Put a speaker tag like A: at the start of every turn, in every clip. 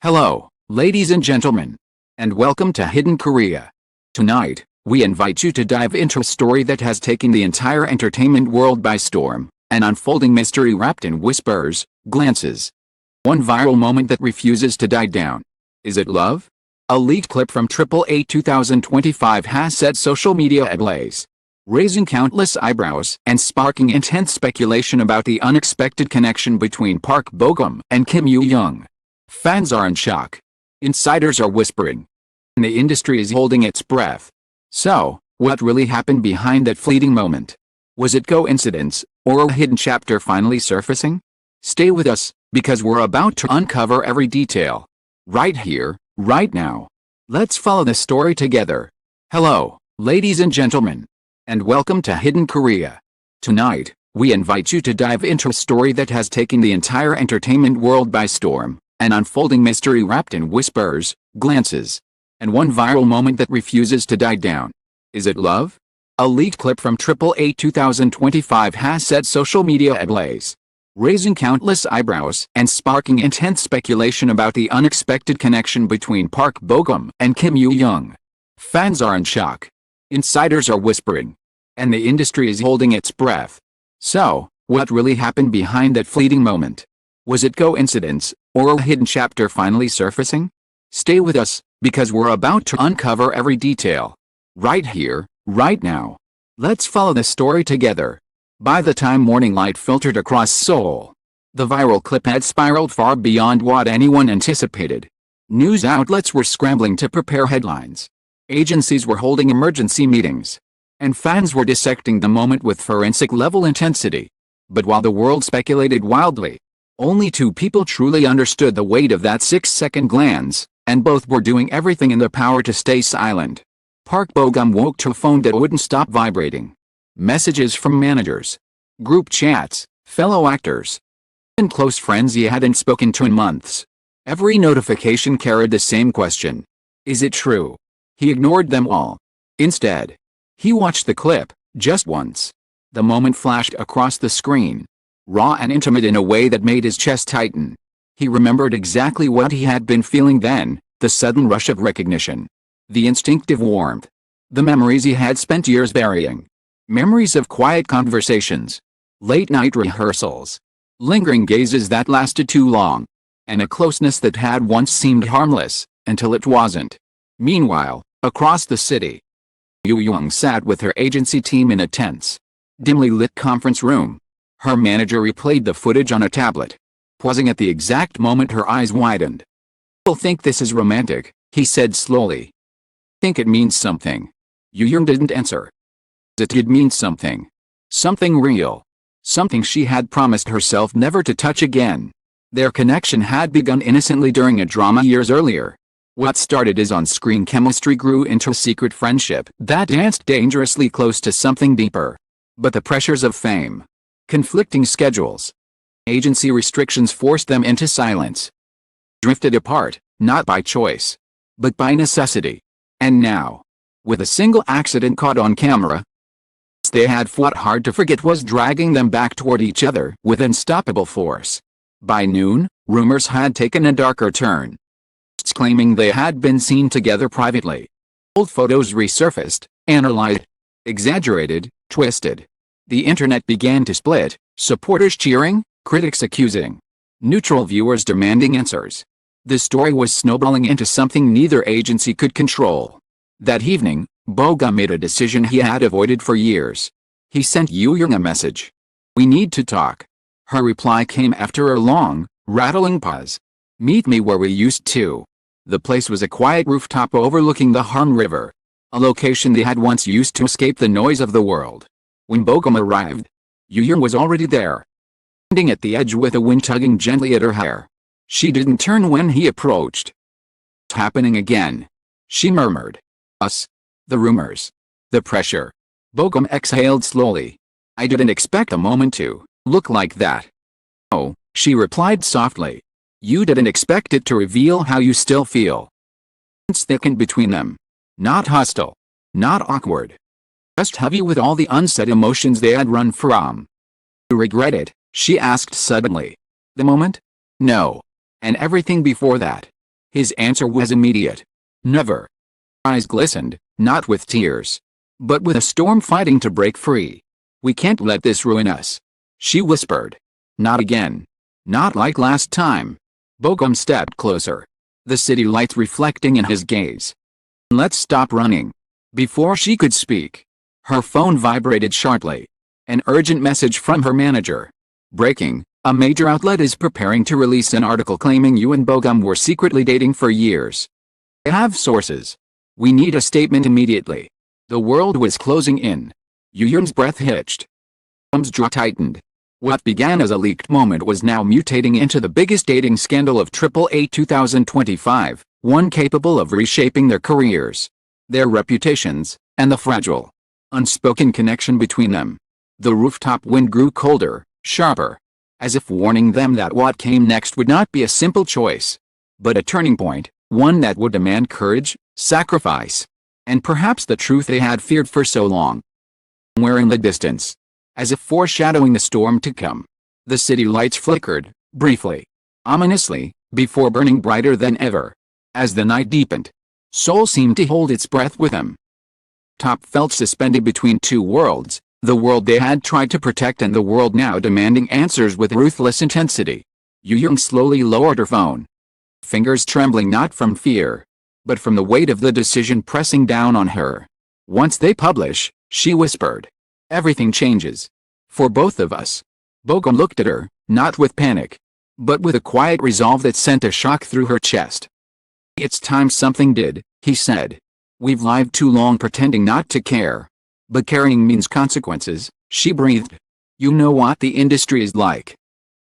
A: Hello, ladies and gentlemen, and welcome to Hidden Korea. Tonight, we invite you to dive into a story that has taken the entire entertainment world by storm, an unfolding mystery wrapped in whispers, glances. One viral moment that refuses to die down. Is it love? A leaked clip from AAA 2025 has set social media ablaze, raising countless eyebrows and sparking intense speculation about the unexpected connection between Park Bo-gum and Kim Yoo Jung. Fans are in shock. Insiders are whispering. And the industry is holding its breath. So, what really happened behind that fleeting moment? Was it coincidence, or a hidden chapter finally surfacing? Stay with us, because we're about to uncover every detail. Right here, right now. Let's follow the story together. Hello, ladies and gentlemen, and welcome to Hidden Korea. Tonight, we invite you to dive into a story that has taken the entire entertainment world by storm, an unfolding mystery wrapped in whispers, glances, and one viral moment that refuses to die down. Is it love? A leaked clip from AAA 2025 has set social media ablaze, raising countless eyebrows and sparking intense speculation about the unexpected connection between Park Bo-gum and Kim Yoo Jung. Fans are in shock. Insiders are whispering. And the industry is holding its breath. So, what really happened behind that fleeting moment? Was it coincidence, or a hidden chapter finally surfacing? Stay with us, because we're about to uncover every detail. Right here, right now. Let's follow the story together. By the time morning light filtered across Seoul, the viral clip had spiraled far beyond what anyone anticipated. News outlets were scrambling to prepare headlines. Agencies were holding emergency meetings. And fans were dissecting the moment with forensic-level intensity. But while the world speculated wildly, only two people truly understood the weight of that 6-second glance, and both were doing everything in their power to stay silent. Park Bo-gum woke to a phone that wouldn't stop vibrating. Messages from managers, group chats, fellow actors, and close friends he hadn't spoken to in months. Every notification carried the same question. Is it true? He ignored them all. Instead, he watched the clip, just once. The moment flashed across the screen, raw and intimate in a way that made his chest tighten. He remembered exactly what he had been feeling then, the sudden rush of recognition. The instinctive warmth. The memories he had spent years burying. Memories of quiet conversations. Late-night rehearsals. Lingering gazes that lasted too long. And a closeness that had once seemed harmless, until it wasn't. Meanwhile, across the city, Yoo Jung sat with her agency team in a tense, dimly lit conference room. Her manager replayed the footage on a tablet, pausing at the exact moment her eyes widened. "People think this is romantic," he said slowly. "Think it means something." Yoo Jung didn't answer. It did mean something. Something real. Something she had promised herself never to touch again. Their connection had begun innocently during a drama years earlier. What started as on-screen chemistry grew into a secret friendship that danced dangerously close to something deeper. But the pressures of fame, conflicting schedules, agency restrictions forced them into silence. Drifted apart, not by choice, but by necessity. And now, with a single accident caught on camera, they had fought hard to forget was dragging them back toward each other with unstoppable force. By noon, rumors had taken a darker turn, claiming they had been seen together privately. Old photos resurfaced, analyzed, exaggerated, twisted. The internet began to split, supporters cheering, critics accusing, neutral viewers demanding answers. The story was snowballing into something neither agency could control. That evening, Bo-gum made a decision he had avoided for years. He sent Yoo Jung a message. "We need to talk." Her reply came after a long, rattling pause. "Meet me where we used to." The place was a quiet rooftop overlooking the Han River, a location they had once used to escape the noise of the world. When Bo-gum arrived, Yoo Jung was already there, standing at the edge with the wind tugging gently at her hair. She didn't turn when he approached. "It's happening again," she murmured. "Us. The rumors. The pressure." Bo-gum exhaled slowly. "I didn't expect a moment to look like that." "Oh," she replied softly. "You didn't expect it to reveal how you still feel." It's thickened between them. Not hostile. Not awkward. Just heavy with all the unsaid emotions they had run from. "You regret it?" she asked suddenly. "The moment?" "No. And everything before that." His answer was immediate. Never. Eyes glistened, not with tears, but with a storm fighting to break free. We can't let this ruin us, she whispered. Not again. Not like last time. Bogum stepped closer, the city lights reflecting in his gaze. Let's stop running. Before she could speak, her phone vibrated sharply. An urgent message from her manager. Breaking, a major outlet is preparing to release an article claiming you and Bogum were secretly dating for years. I have sources. We need a statement immediately. The world was closing in. Yoo Jung's breath hitched. Bogum's jaw tightened. What began as a leaked moment was now mutating into the biggest dating scandal of 2025, one capable of reshaping their careers, their reputations, and the fragile, unspoken connection between them. The rooftop wind grew colder, sharper, as if warning them that what came next would not be a simple choice, but a turning point, one that would demand courage, sacrifice, and perhaps the truth they had feared for so long. Somewhere in the distance, as if foreshadowing the storm to come, the city lights flickered, briefly, ominously, before burning brighter than ever. As the night deepened, Seoul seemed to hold its breath with him. Top felt suspended between two worlds, the world they had tried to protect and the world now demanding answers with ruthless intensity. Yoo Jung slowly lowered her phone, fingers trembling not from fear, but from the weight of the decision pressing down on her. Once they publish, she whispered, everything changes. For both of us. Bogum looked at her, not with panic, but with a quiet resolve that sent a shock through her chest. It's time something did, he said. We've lived too long pretending not to care. But caring means consequences, she breathed. You know what the industry is like.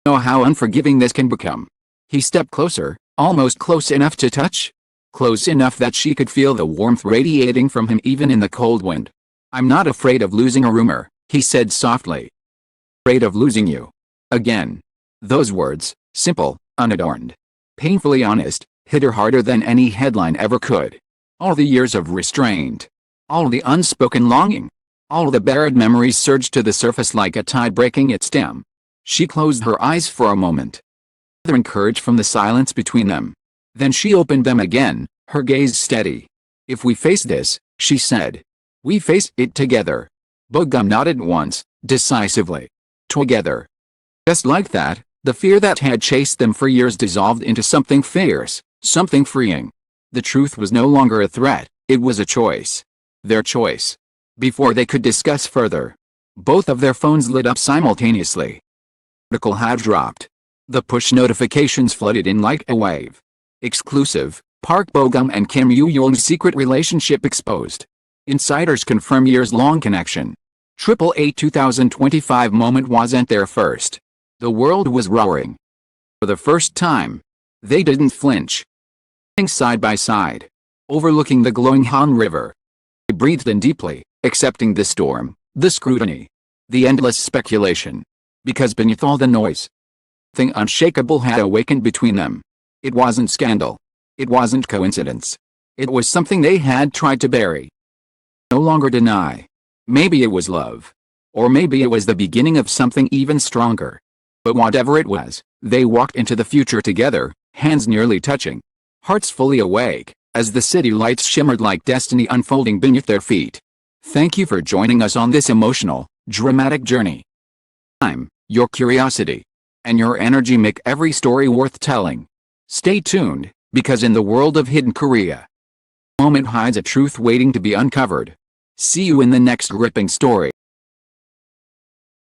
A: You know how unforgiving this can become. He stepped closer, almost close enough to touch. Close enough that she could feel the warmth radiating from him even in the cold wind. I'm not afraid of losing a rumor, he said softly. Afraid of losing you. Again. Those words, simple, unadorned, painfully honest, hit her harder than any headline ever could. All the years of restraint. All the unspoken longing. All the buried memories surged to the surface like a tide breaking its dam. She closed her eyes for a moment, gathering courage from the silence between them. Then she opened them again, her gaze steady. If we face this, she said, we face it together. Bogum nodded once, decisively. Together. Just like that, the fear that had chased them for years dissolved into something fierce, something freeing. The truth was no longer a threat, it was a choice. Their choice. Before they could discuss further, both of their phones lit up simultaneously. The article had dropped. The push notifications flooded in like a wave. Exclusive, Park Bogum and Kim Yoo Jung's secret relationship exposed. Insiders confirm years-long connection. 2025 moment wasn't their first. The world was roaring. For the first time, they didn't flinch. Side by side, overlooking the glowing Han River. They breathed in deeply, accepting the storm, the scrutiny, the endless speculation. Because beneath all the noise, something unshakable had awakened between them. It wasn't scandal. It wasn't coincidence. It was something they had tried to bury. No longer deny. Maybe it was love. Or maybe it was the beginning of something even stronger. But whatever it was, they walked into the future together, hands nearly touching, hearts fully awake, as the city lights shimmered like destiny unfolding beneath their feet. Thank you for joining us on this emotional, dramatic journey. Your curiosity and your energy make every story worth telling. Stay tuned, because in the world of hidden Korea, moment hides a truth waiting to be uncovered. See you in the next gripping story.